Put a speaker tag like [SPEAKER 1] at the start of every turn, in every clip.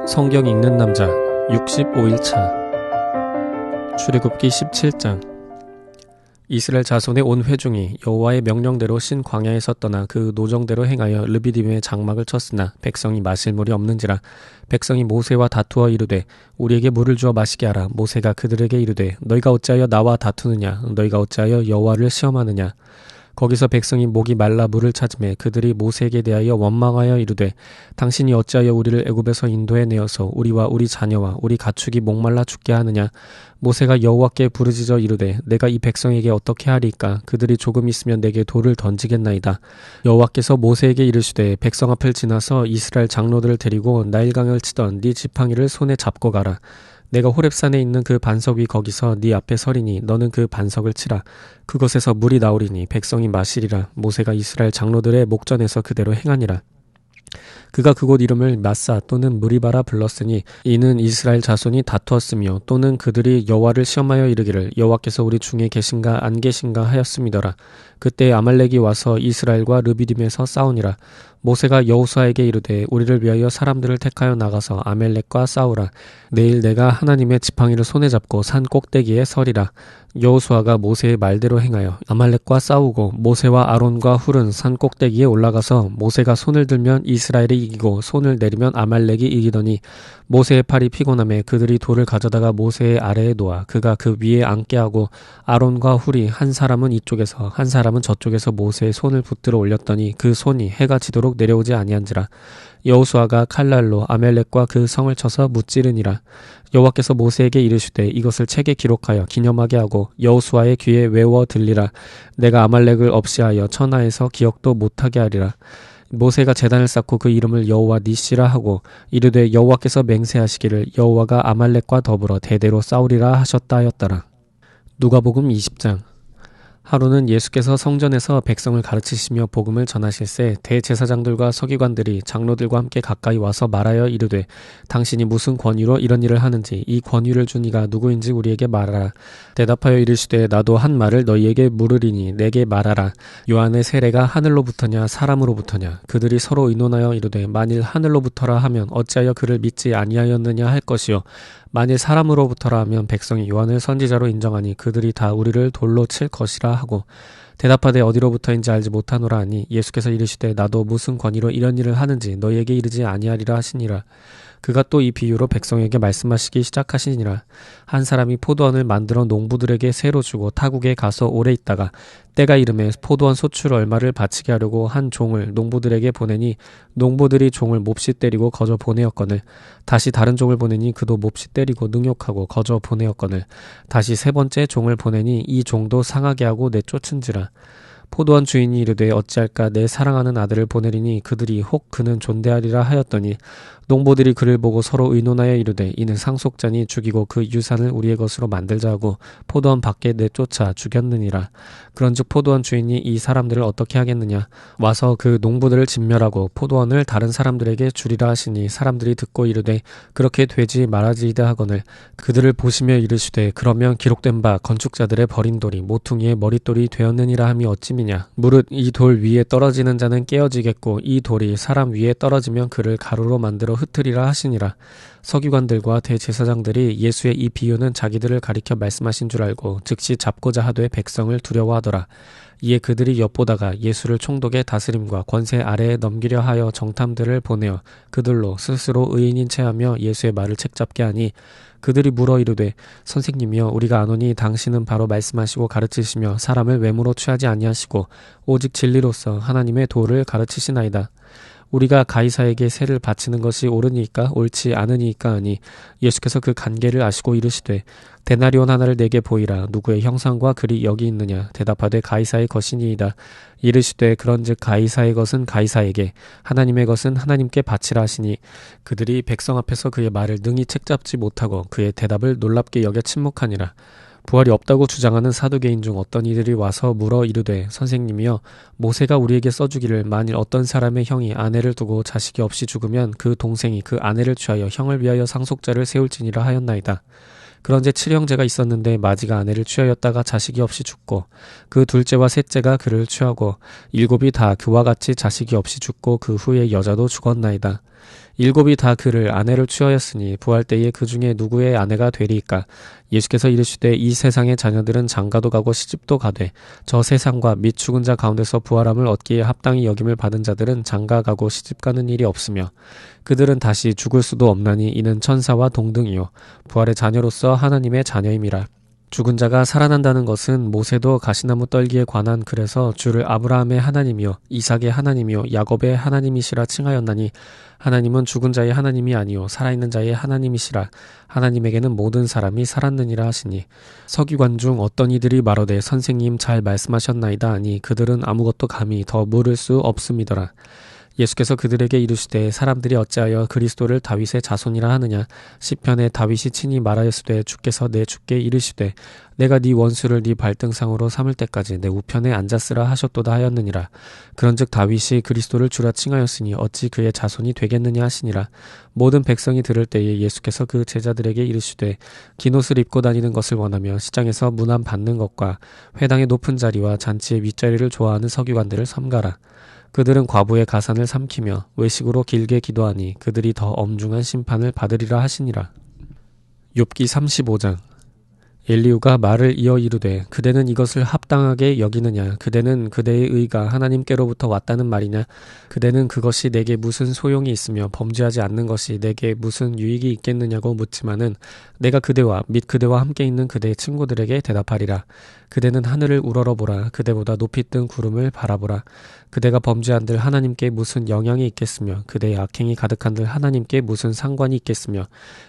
[SPEAKER 1] 성경 읽는 남자 65일차 출애굽기 17장. 이스라엘 자손의 온 회중이 여호와의 명령대로 신 광야에서 떠나 그 노정대로 행하여 르비딤에 장막을 쳤으나 백성이 마실 물이 없는지라. 백성이 모세와 다투어 이르되 우리에게 물을 주어 마시게 하라. 모세가 그들에게 이르되 너희가 어찌하여 나와 다투느냐? 너희가 어찌하여 여호와를 시험하느냐? 거기서 백성이 목이 말라 물을 찾으매 그들이 모세에게 대하여 원망하여 이르되 당신이 어찌하여 우리를 애굽에서 인도해 내어서 우리와 우리 자녀와 우리 가축이 목말라 죽게 하느냐? 모세가 여호와께 부르짖어 이르되 내가 이 백성에게 어떻게 하리까? 그들이 조금 있으면 내게 돌을 던지겠나이다. 여호와께서 모세에게 이르시되 백성 앞을 지나서 이스라엘 장로들을 데리고 나일강을 치던 네 지팡이를 손에 잡고 가라. 내가 호렙산에 있는 그 반석 위 거기서 네 앞에 서리니 너는 그 반석을 치라. 그것에서 물이 나오리니 백성이 마시리라. 모세가 이스라엘 장로들의 목전에서 그대로 행하니라. 그가 그곳 이름을 마사 또는 무리바라 불렀으니 이는 이스라엘 자손이 다투었으며 또는 그들이 여호와를 시험하여 이르기를 여호와께서 우리 중에 계신가 안 계신가 하였음이더라. 그때 아말렉이 와서 이스라엘과 르비딤에서 싸우니라. 모세가 여호수아에게 이르되 우리를 위하여 사람들을 택하여 나가서 아말렉과 싸우라. 내일 내가 하나님의 지팡이를 손에 잡고 산 꼭대기에 서리라. 여호수아가 모세의 말대로 행하여 아말렉과 싸우고 모세와 아론과 훌은 산 꼭대기에 올라가서 모세가 손을 들면 이스라엘이 이기고 손을 내리면 아말렉이 이기더니 모세의 팔이 피곤하매 그들이 돌을 가져다가 모세의 아래에 놓아 그가 그 위에 앉게 하고 아론과 훌이 한 사람은 이쪽에서 한 사람은 저쪽에서 모세의 손을 붙들어 올렸더니 그 손이 해가 지도록 내려오지 아니한지라. 여호수아가 칼날로 아말렉과 그 성을 쳐서 무찌르니라. 여호와께서 모세에게 이르시되 이것을 책에 기록하여 기념하게 하고 여호수아의 귀에 외워 들리라. 내가 아말렉을 없이하여 천하에서 기억도 못하게 하리라. 모세가 제단을 쌓고 그 이름을 여호와 니시라 하고 이르되 여호와께서 맹세하시기를 여호와가 아말렉과 더불어 대대로 싸우리라 하셨다 하였더라. 누가복음 20장. 하루는 예수께서 성전에서 백성을 가르치시며 복음을 전하실새 대제사장들과 서기관들이 장로들과 함께 가까이 와서 말하여 이르되 당신이 무슨 권위로 이런 일을 하는지 이 권위를 준 이가 누구인지 우리에게 말하라. 대답하여 이르시되 나도 한 말을 너희에게 물으리니 내게 말하라. 요한의 세례가 하늘로부터냐 사람으로부터냐? 그들이 서로 의논하여 이르되 만일 하늘로부터라 하면 어찌하여 그를 믿지 아니하였느냐 할 것이요 만일 사람으로부터라 하면 백성이 요한을 선지자로 인정하니 그들이 다 우리를 돌로 칠 것이라 하고 대답하되 어디로부터인지 알지 못하노라 하니 예수께서 이르시되 나도 무슨 권위로 이런 일을 하는지 너희에게 이르지 아니하리라 하시니라. 그가 또 이 비유로 백성에게 말씀하시기 시작하시니라. 한 사람이 포도원을 만들어 농부들에게 새로 주고 타국에 가서 오래 있다가 때가 이름에 포도원 소출 얼마를 바치게 하려고 한 종을 농부들에게 보내니 농부들이 종을 몹시 때리고 거저 보내었거늘 다시 다른 종을 보내니 그도 몹시 때리고 능욕하고 거저 보내었거늘 다시 세 번째 종을 보내니 이 종도 상하게 하고 내쫓은지라. 포도원 주인이 이르되 어찌할까 내 사랑하는 아들을 보내리니 그들이 혹 그는 존대하리라 하였더니 농부들이 그를 보고 서로 의논하여 이르되 이는 상속자니 죽이고 그 유산을 우리의 것으로 만들자 하고 포도원 밖에 내쫓아 죽였느니라. 그런즉 포도원 주인이 이 사람들을 어떻게 하겠느냐? 와서 그 농부들을 진멸하고 포도원을 다른 사람들에게 주리라 하시니 사람들이 듣고 이르되 그렇게 되지 말아지이다 하거늘 그들을 보시며 이르시되 그러면 기록된 바 건축자들의 버린 돌이 모퉁이의 머릿돌이 되었느니라 함이 어찌미냐? 무릇 이 돌 위에 떨어지는 자는 깨어지겠고 이 돌이 사람 위에 떨어지면 그를 가루로 만들어 흩으리라 하시니라. 서기관들과 대제사장들이 예수의 이 비유는 자기들을 가리켜 말씀하신 줄 알고 즉시 잡고자 하되 백성을 두려워하더라. 이에 그들이 엿보다가 예수를 총독의 다스림과 권세 아래에 넘기려 하여 정탐들을 보내어 그들로 스스로 의인인 체하며 예수의 말을 책잡게 하니 그들이 물어 이르되 선생님이여 우리가 아노니 당신은 바로 말씀하시고 가르치시며 사람을 외모로 취하지 아니하시고 오직 진리로서 하나님의 도를 가르치시나이다. 우리가 가이사에게 세를 바치는 것이 옳으니까 옳지 않으니까 하니 예수께서 그 관계를 아시고 이르시되 데나리온 하나를 내게 보이라. 누구의 형상과 글이 여기 있느냐? 대답하되 가이사의 것이니이다. 이르시되 그런즉 가이사의 것은 가이사에게 하나님의 것은 하나님께 바치라 하시니 그들이 백성 앞에서 그의 말을 능히 책잡지 못하고 그의 대답을 놀랍게 여겨 침묵하니라. 부활이 없다고 주장하는 사두개인 중 어떤 이들이 와서 물어 이르되 선생님이여 모세가 우리에게 써주기를 만일 어떤 사람의 형이 아내를 두고 자식이 없이 죽으면 그 동생이 그 아내를 취하여 형을 위하여 상속자를 세울지니라 하였나이다. 그런즉 7형제가 있었는데 마지가 아내를 취하였다가 자식이 없이 죽고 그 둘째와 셋째가 그를 취하고 7이 다 그와 같이 자식이 없이 죽고 그 후에 여자도 죽었나이다. 일곱이 다 그를 아내를 취하였으니 부활 때에 그 중에 누구의 아내가 되리이까? 예수께서 이르시되 이 세상의 자녀들은 장가도 가고 시집도 가되 저 세상과 및 죽은 자 가운데서 부활함을 얻기에 합당히 여김을 받은 자들은 장가 가고 시집 가는 일이 없으며 그들은 다시 죽을 수도 없나니 이는 천사와 동등이요 부활의 자녀로서 하나님의 자녀임이라. 죽은 자가 살아난다는 것은 모세도 가시나무 떨기에 관한 글에서 주를 아브라함의 하나님이요 이삭의 하나님이요 야곱의 하나님이시라 칭하였나니 하나님은 죽은 자의 하나님이 아니요 살아있는 자의 하나님이시라. 하나님에게는 모든 사람이 살았느니라 하시니 서기관 중 어떤 이들이 말하되 선생님 잘 말씀하셨나이다 하니 그들은 아무것도 감히 더 물을 수 없음이더라. 예수께서 그들에게 이르시되 사람들이 어찌하여 그리스도를 다윗의 자손이라 하느냐. 시편에 다윗이 친히 말하였으되 주께서 내 주께 이르시되 내가 네 원수를 네 발등상으로 삼을 때까지 내 우편에 앉았으라 하셨도다 하였느니라. 그런즉 다윗이 그리스도를 주라 칭하였으니 어찌 그의 자손이 되겠느냐 하시니라. 모든 백성이 들을 때에 예수께서 그 제자들에게 이르시되 긴 옷을 입고 다니는 것을 원하며 시장에서 문안 받는 것과 회당의 높은 자리와 잔치의 윗자리를 좋아하는 서기관들을 삼가라. 그들은 과부의 가산을 삼키며 외식으로 길게 기도하니 그들이 더 엄중한 심판을 받으리라 하시니라. 욥기 35장. 엘리후가 말을 이어 이르되 그대는 이것을 합당하게 여기느냐. 그대는 그대의 의가 하나님께로부터 왔다는 말이냐. 그대는 그것이 내게 무슨 소용이 있으며 범죄하지 않는 것이 내게 무슨 유익이 있겠느냐고 묻지만은 내가 그대와 및 그대와 함께 있는 그대의 친구들에게 대답하리라. 그대는 하늘을 우러러보라. 그대보다 높이 뜬 구름을 바라보라. 그대가 범죄한들 하나님께 무슨 영향이 있겠으며 그대의 악행이 가득한들 하나님께 무슨 상관이 있겠으며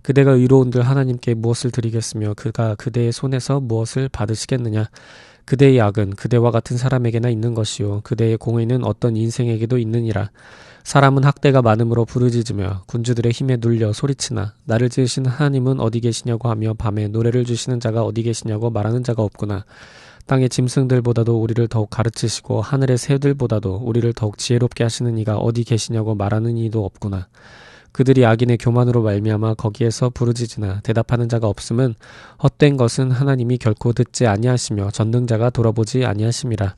[SPEAKER 1] 그대가 의로운들 하나님께 무엇을 드리겠으며 그가 그대의 손에서 무엇을 받으시겠느냐. 그대의 악은 그대와 같은 사람에게나 있는 것이요 그대의 공의는 어떤 인생에게도 있느니라. 사람은 학대가 많음으로 부르짖으며 군주들의 힘에 눌려 소리치나 나를 지으신 하나님은 어디 계시냐고 하며 밤에 노래를 주시는 자가 어디 계시냐고 말하는 자가 없구나. 땅의 짐승들보다도 우리를 더욱 가르치시고 하늘의 새들보다도 우리를 더욱 지혜롭게 하시는 이가 어디 계시냐고 말하는 이도 없구나. 그들이 악인의 교만으로 말미암아 거기에서 부르짖으나 대답하는 자가 없음은 헛된 것은 하나님이 결코 듣지 아니하시며 전능자가 돌아보지 아니하심이라.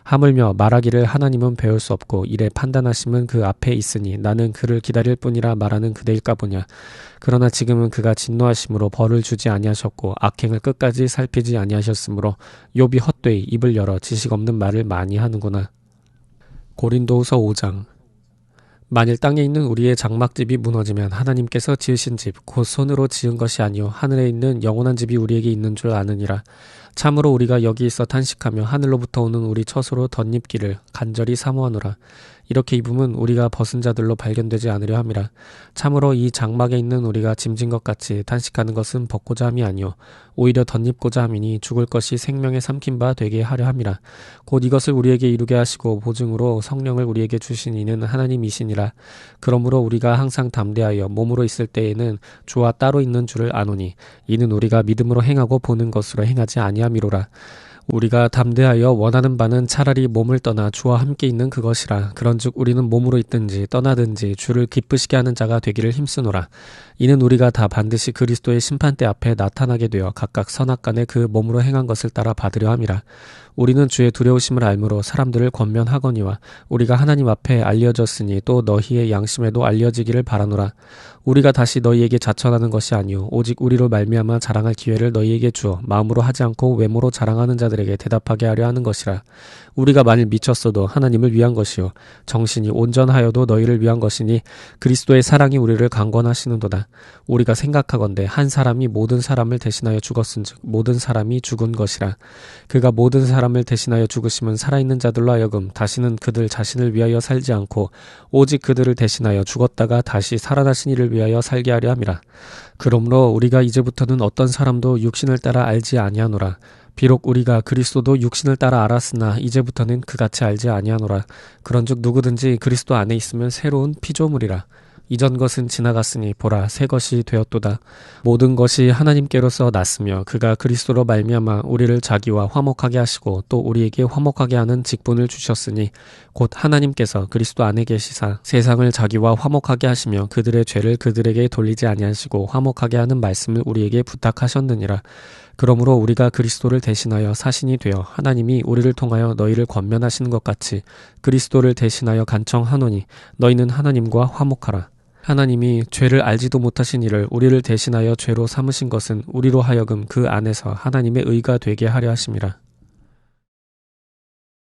[SPEAKER 1] 하물며 말하기를 하나님은 배울 수 없고 이래 판단하심은 그 앞에 있으니 나는 그를 기다릴 뿐이라 말하는 그대일까 보냐. 그러나 지금은 그가 진노하심으로 벌을 주지 아니하셨고 악행을 끝까지 살피지 아니하셨으므로 욥이 헛되이 입을 열어 지식 없는 말을 많이 하는구나. 고린도후서 5장. 만일 땅에 있는 우리의 장막집이 무너지면 하나님께서 지으신 집 곧 손으로 지은 것이 아니요 하늘에 있는 영원한 집이 우리에게 있는 줄 아느니라. 참으로 우리가 여기 있어 탄식하며 하늘로부터 오는 우리 처소로 덧입기를 간절히 사모하노라. 이렇게 입으면 우리가 벗은 자들로 발견되지 않으려 함이라. 참으로 이 장막에 있는 우리가 짐진 것 같이 탄식하는 것은 벗고자 함이 아니요 오히려 덧입고자 함이니 죽을 것이 생명에 삼킨 바 되게 하려 함이라. 곧 이것을 우리에게 이루게 하시고 보증으로 성령을 우리에게 주신 이는 하나님이시니라. 그러므로 우리가 항상 담대하여 몸으로 있을 때에는 주와 따로 있는 줄을 아노니 이는 우리가 믿음으로 행하고 보는 것으로 행하지 아니함이로라. 우리가 담대하여 원하는 바는 차라리 몸을 떠나 주와 함께 있는 그것이라. 그런즉 우리는 몸으로 있든지 떠나든지 주를 기쁘시게 하는 자가 되기를 힘쓰노라. 이는 우리가 다 반드시 그리스도의 심판대 앞에 나타나게 되어 각각 선악간에 그 몸으로 행한 것을 따라 받으려 함이라. 우리는 주의 두려우심을 알므로 사람들을 권면하거니와 우리가 하나님 앞에 알려졌으니 또 너희의 양심에도 알려지기를 바라노라. 우리가 다시 너희에게 자천하는 것이 아니오 오직 우리로 말미암아 자랑할 기회를 너희에게 주어 마음으로 하지 않고 외모로 자랑하는 자들에게 대답하게 하려 하는 것이라. 우리가 만일 미쳤어도 하나님을 위한 것이요 정신이 온전하여도 너희를 위한 것이니 그리스도의 사랑이 우리를 강권하시는도다. 우리가 생각하건대 한 사람이 모든 사람을 대신하여 죽었은즉 모든 사람이 죽은 것이라. 그가 모든 사람을 대신하여 죽으심은 살아있는 자들로 하여금 다시는 그들 자신을 위하여 살지 않고 오직 그들을 대신하여 죽었다가 다시 살아나신 이를 위하여 살게 하려 함이라. 그러므로 우리가 이제부터는 어떤 사람도 육신을 따라 알지 아니하노라. 비록 우리가 그리스도도 육신을 따라 알았으나 이제부터는 그같이 알지 아니하노라. 그런즉 누구든지 그리스도 안에 있으면 새로운 피조물이라. 이전 것은 지나갔으니 보라 새 것이 되었도다. 모든 것이 하나님께로서 났으며 그가 그리스도로 말미암아 우리를 자기와 화목하게 하시고 또 우리에게 화목하게 하는 직분을 주셨으니 곧 하나님께서 그리스도 안에 계시사 세상을 자기와 화목하게 하시며 그들의 죄를 그들에게 돌리지 아니하시고 화목하게 하는 말씀을 우리에게 부탁하셨느니라. 그러므로 우리가 그리스도를 대신하여 사신이 되어 하나님이 우리를 통하여 너희를 권면하시는 것 같이 그리스도를 대신하여 간청하노니 너희는 하나님과 화목하라. 하나님이 죄를 알지도 못하신 이를 우리를 대신하여 죄로 삼으신 것은 우리로 하여금 그 안에서 하나님의 의가 되게 하려 하심이라.